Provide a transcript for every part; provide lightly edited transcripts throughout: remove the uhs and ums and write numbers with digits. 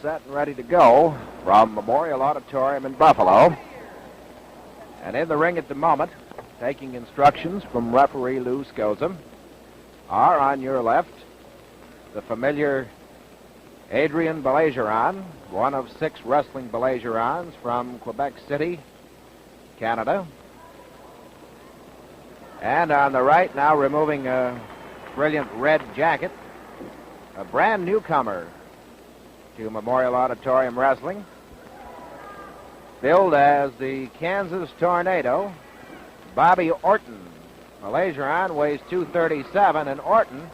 set and ready to go from Memorial Auditorium in Buffalo. And in the ring at the moment, taking instructions from referee Lou Scoza, are on your left the familiar Adrien Baillargeon, one of 6 wrestling Baillargeons from Quebec City, Canada. And on the right, now removing a brilliant red jacket, a brand newcomer to Memorial Auditorium Wrestling, billed as the Kansas Tornado, Bobby Orton. Baillargeon weighs 237, and Orton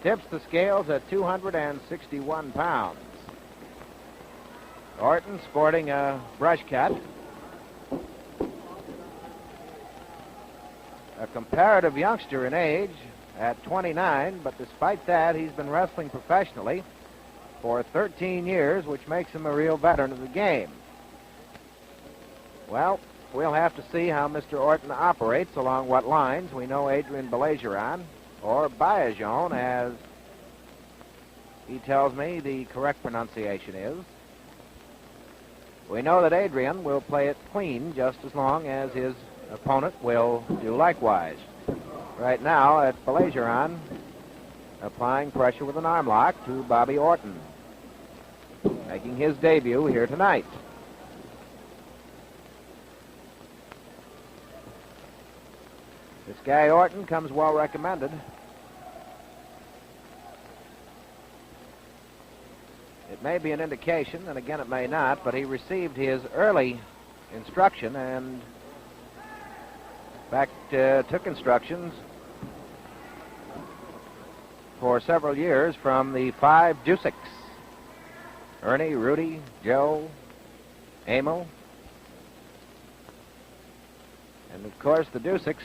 tips the scales at 261 pounds. Orton sporting a brush cut, a comparative youngster in age at 29, but despite that, he's been wrestling professionally for 13 years, which makes him a real veteran of the game. Well, we'll have to see how Mr. Orton operates, along what lines. We know Adrien Baillargeon, or Baillargeon, as he tells me the correct pronunciation is. We know that Adrien will play it clean just as long as his opponent will do likewise. Right now, at Baillargeon, applying pressure with an arm lock to Bobby Orton, making his debut here tonight. This guy Orton comes well recommended. It may be an indication, and again it may not, but he received his early instruction and, in fact, took instructions for several years from the 5 Dusics: Ernie, Rudy, Joe, Emil, and of course the Dusics,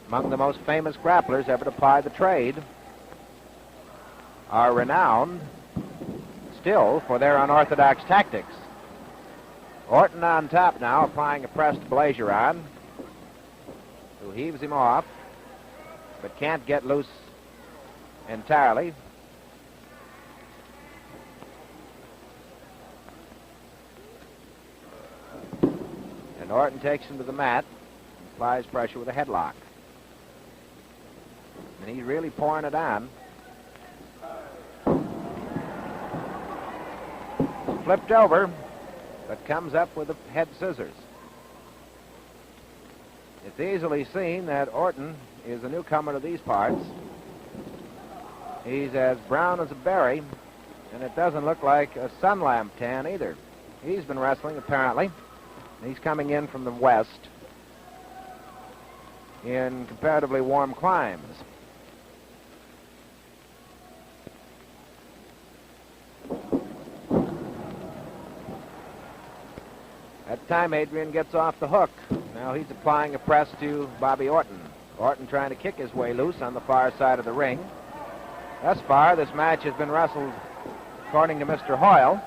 among the most famous grapplers ever to ply the trade, are renowned still for their unorthodox tactics. Orton on top now, applying a press to Baillargeon, who heaves him off, but can't get loose entirely. And Orton takes him to the mat and applies pressure with a headlock. And he's really pouring it on. Flipped over, but comes up with the head scissors. It's easily seen that Orton is a newcomer to these parts. He's as brown as a berry, and it doesn't look like a sun lamp tan either. He's been wrestling, apparently. He's coming in from the west in comparatively warm climes. That time Adrien gets off the hook. Now he's applying a press to Bobby Orton. Orton trying to kick his way loose on the far side of the ring. Thus far, this match has been wrestled, according to Mr. Hoyle,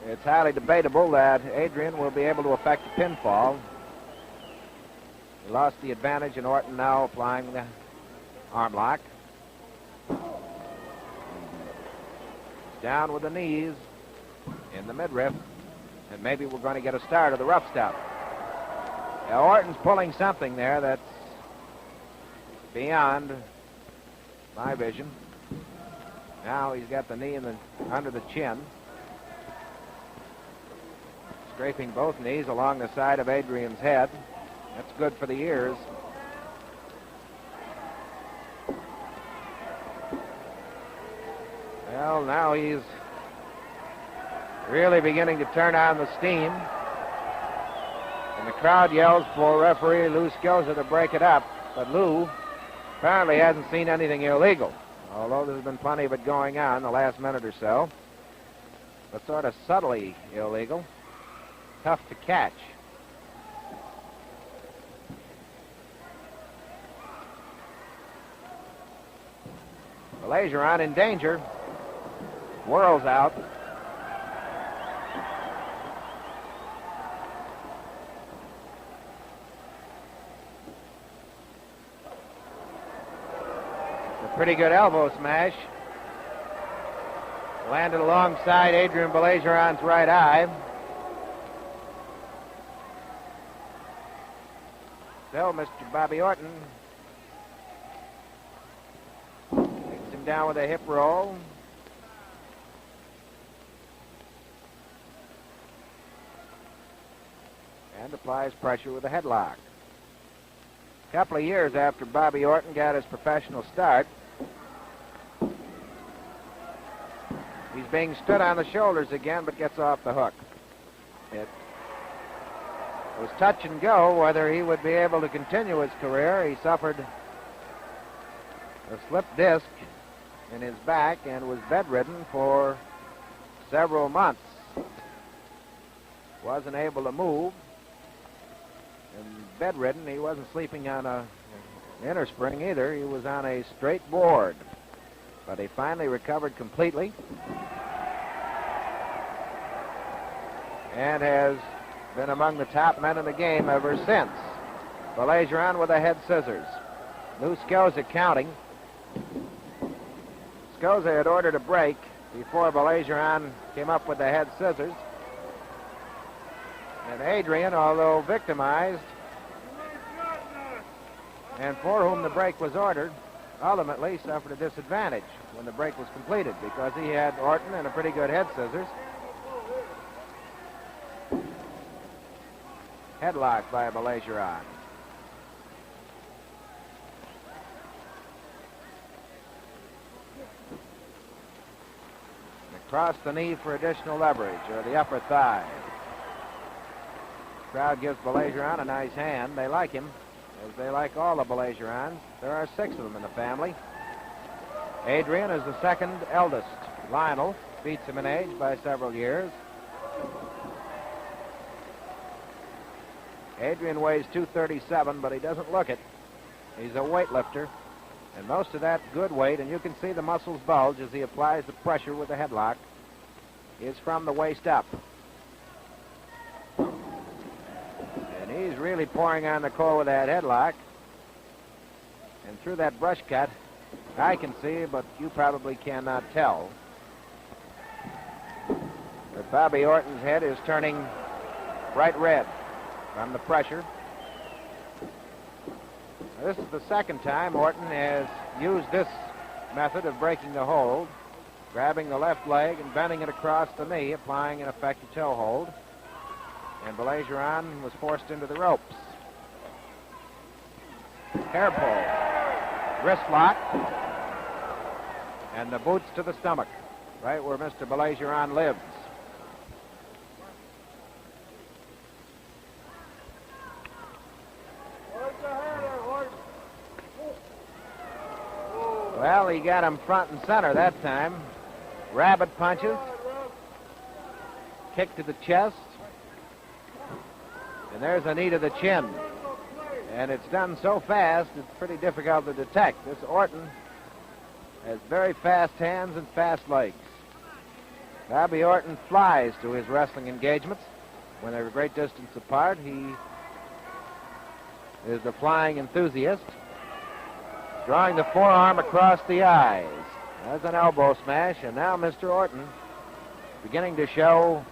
it's highly debatable that Adrien will be able to effect a pinfall. He lost the advantage, and Orton now applying the arm lock. Down with the knees in the midriff, and maybe we're going to get a start of the rough stuff. Now, Orton's pulling something there that's beyond my vision. Now he's got the knee under the chin, scraping both knees along the side of Adrien's head. That's good for the ears. Well, now he's really beginning to turn on the steam. And the crowd yells for referee Lou Scoza to break it up. But Lou apparently hasn't seen anything illegal, although there's been plenty of it going on the last minute or so. But sort of subtly illegal. Tough to catch. Baillargeon in danger. Whirls out. pretty good elbow smash. Landed alongside Adrien Baillargeon's right eye. So Mr. Bobby Orton takes him down with a hip roll. And applies pressure with a headlock. A couple of years after Bobby Orton got his professional start, he's being stood on the shoulders again, but gets off the hook. It was touch and go whether he would be able to continue his career. He suffered a slipped disc in his back and was bedridden for several months. Wasn't able to move. And bedridden, he wasn't sleeping on an inner spring either. He was on a straight board. But he finally recovered completely and has been among the top men in the game ever since. Baillargeon with a head scissors. Lou Scosa counting. Scosa had ordered a break before Baillargeon came up with the head scissors. And Adrien, although victimized, and for whom the break was ordered, ultimately suffered a disadvantage when the break was completed because he had Orton and a pretty good head scissors. Headlock by Baillargeon. Across the knee for additional leverage, or the upper thigh. Crowd gives Baillargeon a nice hand. They like him, as they like all the Baillargeons. There are 6 of them in the family. Adrien is the second eldest. Lionel beats him in age by several years. Adrien weighs 237, but he doesn't look it. He's a weightlifter, and most of that good weight, and you can see the muscles bulge as he applies the pressure with the headlock, is from the waist up. And he's really pouring on the core with that headlock. And through that brush cut, I can see, but you probably cannot tell, that Bobby Orton's head is turning bright red from the pressure. Now, this is the second time Orton has used this method of breaking the hold, grabbing the left leg and bending it across the knee, applying an effective toe hold. And Baillargeon was forced into the ropes. Hair pull, wrist lock, and the boots to the stomach, right where Mr. Baillargeon lives. Well, he got him front and center that time. Rabbit punches, kick to the chest, and there's a knee to the chin. And it's done so fast, it's pretty difficult to detect. This Orton has very fast hands and fast legs. Bobby Orton flies to his wrestling engagements when they're a great distance apart. He is the flying enthusiast. Drawing the forearm across the eyes. That's an elbow smash, and now Mr. Orton beginning to show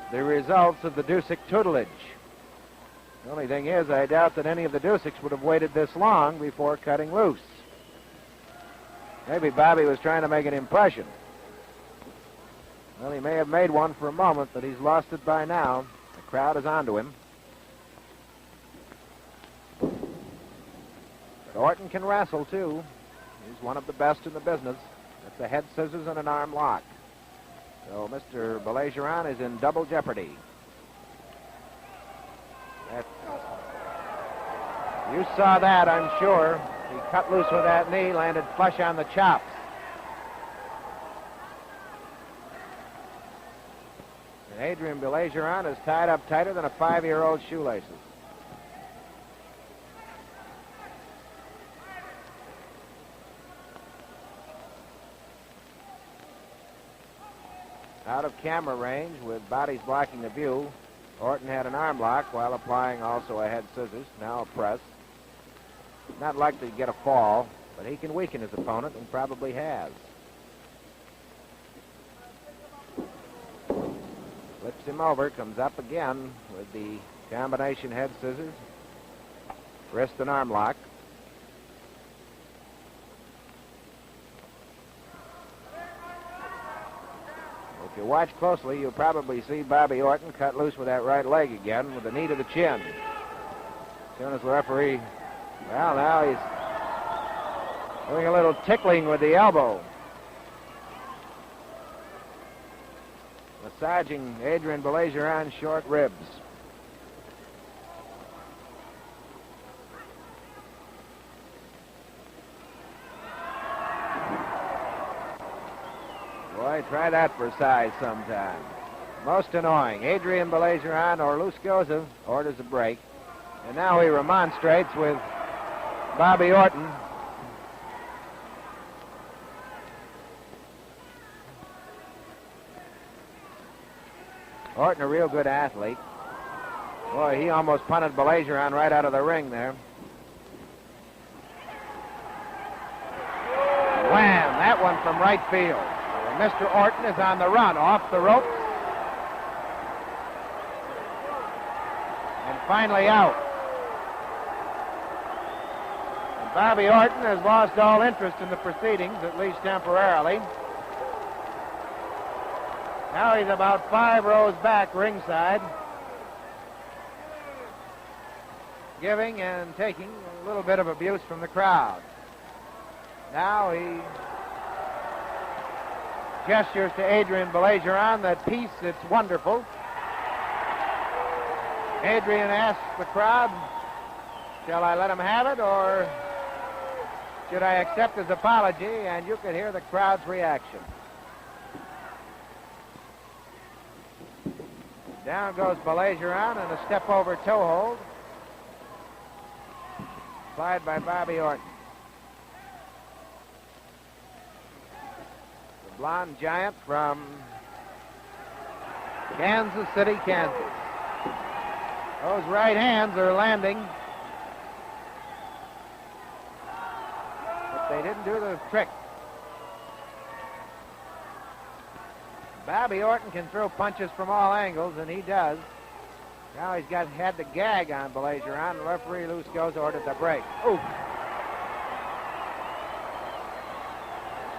the results of the Dusick tutelage. The only thing is, I doubt that any of the Dusicks would have waited this long before cutting loose. Maybe Bobby was trying to make an impression. Well, he may have made one for a moment, but he's lost it by now. The crowd is onto him. But Orton can wrestle, too. He's one of the best in the business. That's a head scissors and an arm lock. So Mr. Baillargeon is in double jeopardy. You saw that, I'm sure. He cut loose with that knee, landed flush on the chops. And Adrien Baillargeon is tied up tighter than a 5-year-old's shoelaces. Out of camera range with bodies blocking the view, Orton had an arm lock while applying also a head scissors, now a press. Not likely to get a fall, But he can weaken his opponent and probably has. Flips him over, comes up again with the combination head scissors, wrist and arm lock. If you watch closely, you'll probably see Bobby Orton cut loose with that right leg again with the knee to the chin. As soon as the referee, well, now he's doing a little tickling with the elbow. Massaging Adrien Baillargeon's short ribs. Boy, try that for size sometime. Most annoying. Adrien Baillargeon or Lou Scosa orders a break. And now he remonstrates with Bobby Orton. Orton, a real good athlete. Boy, he almost punted Baillargeon right out of the ring there. Wham! That one from right field. Mr. Orton is on the run, off the ropes. And finally out. And Bobby Orton has lost all interest in the proceedings, at least temporarily. Now he's about 5 rows back ringside, giving and taking a little bit of abuse from the crowd. Now he gestures to Adrien Baillargeon that peace, it's wonderful. Adrien asks the crowd, shall I let him have it or should I accept his apology? And you could hear the crowd's reaction. Down goes Baillargeon and a step over toe hold applied by Bobby Orton. The blonde giant from Kansas City, Kansas. Those right hands are landing. But they didn't do the trick. Bobby Orton can throw punches from all angles, and he does. Now he's had the gag on Baillargeon, and referee Lou Scosa ordered the break. Ooh.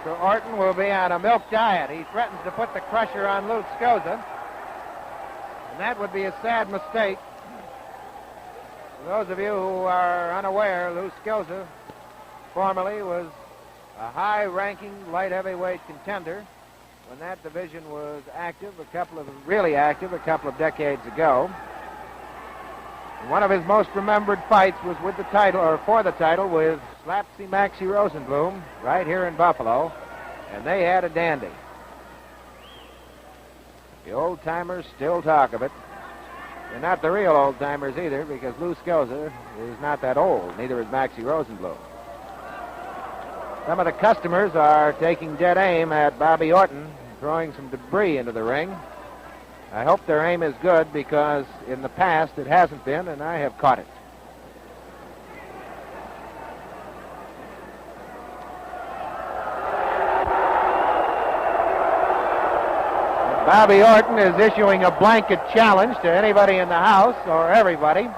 So Orton will be on a milk diet. He threatens to put the crusher on Lou Scosa, and that would be a sad mistake. For those of you who are unaware, Lou Scosa formerly was a high-ranking light heavyweight contender when that division was active, really active, a couple of decades ago. And one of his most remembered fights was with the title, or for the title, with Slapsy Maxie Rosenblum right here in Buffalo, and they had a dandy. The old-timers still talk of it. They're not the real old-timers either, because Lou Scosa is not that old, neither is Maxie Rosenblum. Some of the customers are taking dead aim at Bobby Orton, throwing some debris into the ring. I hope their aim is good, because in the past it hasn't been, and I have caught it. Bobby Orton is issuing a blanket challenge to anybody in the house, or everybody.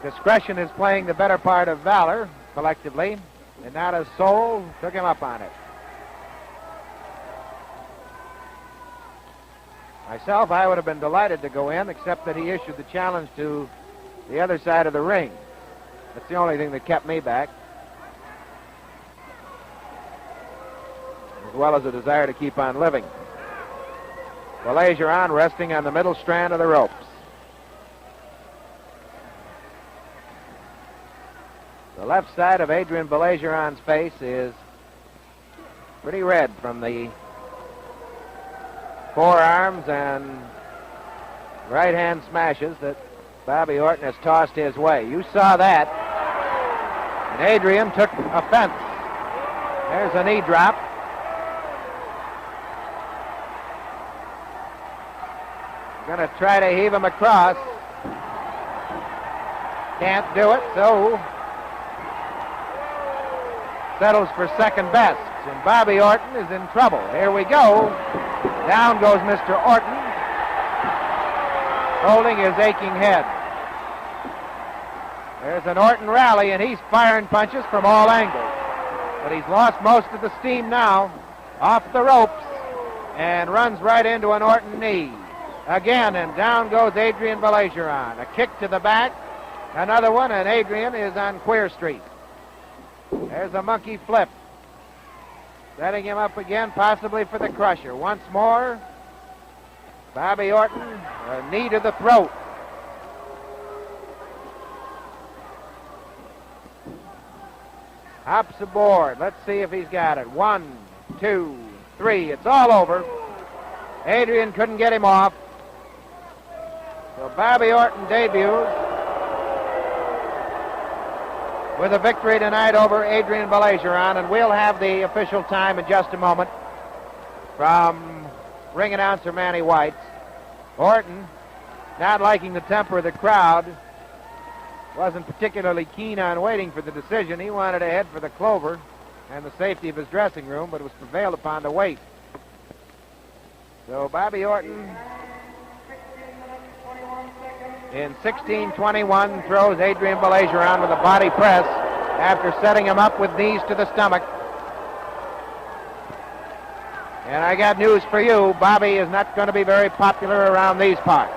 Discretion is playing the better part of valor, collectively, and not his soul took him up on it. Myself, I would have been delighted to go in, except that he issued the challenge to the other side of the ring. That's the only thing that kept me back, as well as a desire to keep on living. Baillargeon resting on the middle strand of the ropes. The left side of Adrien Baillargeon's face is pretty red from the forearms and right-hand smashes that Bobby Orton has tossed his way. You saw that. And Adrien took offense. There's a knee drop. Going to try to heave him across. Can't do it, so settles for second best, and Bobby Orton is in trouble. Here we go. Down goes Mr. Orton, holding his aching head. There's an Orton rally, and he's firing punches from all angles. But he's lost most of the steam now, off the ropes, and runs right into an Orton knee. Again, and down goes Adrien Baillargeon. A kick to the back, another one, and Adrien is on Queer Street. There's a monkey flip. Setting him up again, possibly for the crusher. Once more, Bobby Orton, a knee to the throat. Hops aboard. Let's see if he's got it. 1, 2, 3. It's all over. Adrien couldn't get him off. So Bobby Orton debuts with a victory tonight over Adrien Baillargeon, and we'll have the official time in just a moment from ring announcer Manny White. Orton, not liking the temper of the crowd, wasn't particularly keen on waiting for the decision. He wanted to head for the clover and the safety of his dressing room, but was prevailed upon to wait. So Bobby Orton, in 16:21, throws Adrien Baillargeon with a body press after setting him up with knees to the stomach. And I got news for you. Bobby is not going to be very popular around these parts.